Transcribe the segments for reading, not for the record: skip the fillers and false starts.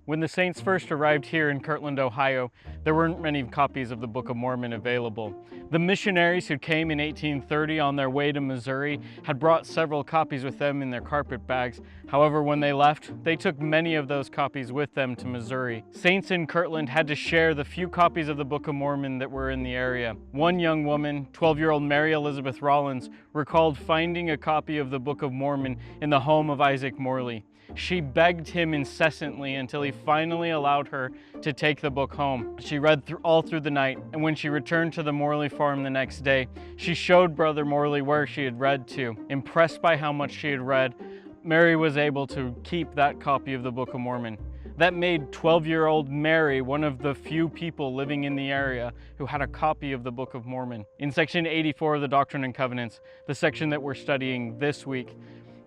When the Saints first arrived here in Kirtland, Ohio, there weren't many copies of the Book of Mormon available. The missionaries who came in 1830 on their way to Missouri had brought several copies with them in their carpet bags. However, when they left, they took many of those copies with them to Missouri. Saints in Kirtland had to share the few copies of the Book of Mormon that were in the area. One young woman, 12-year-old Mary Elizabeth Rollins, recalled finding a copy of the Book of Mormon in the home of Isaac Morley. She begged him incessantly until he finally allowed her to take the book home. She read all through the night, and when she returned to the Morley farm the next day, she showed Brother Morley where she had read to. Impressed by how much she had read, Mary was able to keep that copy of the Book of Mormon. That made 12-year-old Mary one of the few people living in the area who had a copy of the Book of Mormon. In section 84 of the Doctrine and Covenants, the section that we're studying this week,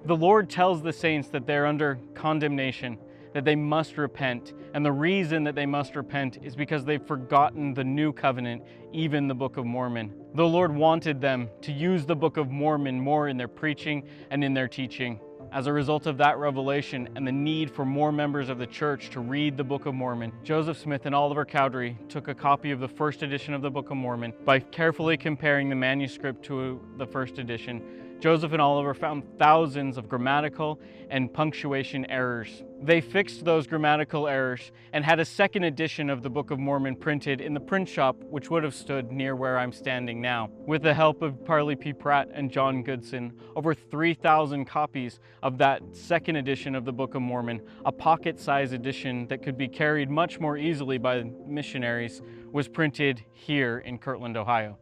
the Lord tells the saints that they're under condemnation, that they must repent. And the reason that they must repent is because they've forgotten the new covenant, even the Book of Mormon. The Lord wanted them to use the Book of Mormon more in their preaching and in their teaching. As a result of that revelation and the need for more members of the church to read the Book of Mormon, Joseph Smith and Oliver Cowdery took a copy of the first edition of the Book of Mormon. By carefully comparing the manuscript to the first edition, Joseph and Oliver found thousands of grammatical and punctuation errors. They fixed those grammatical errors and had a second edition of the Book of Mormon printed in the print shop, which would have stood near where I'm standing now. With the help of Parley P. Pratt and John Goodson, over 3,000 copies of that second edition of the Book of Mormon, a pocket-size edition that could be carried much more easily by missionaries, was printed here in Kirtland, Ohio.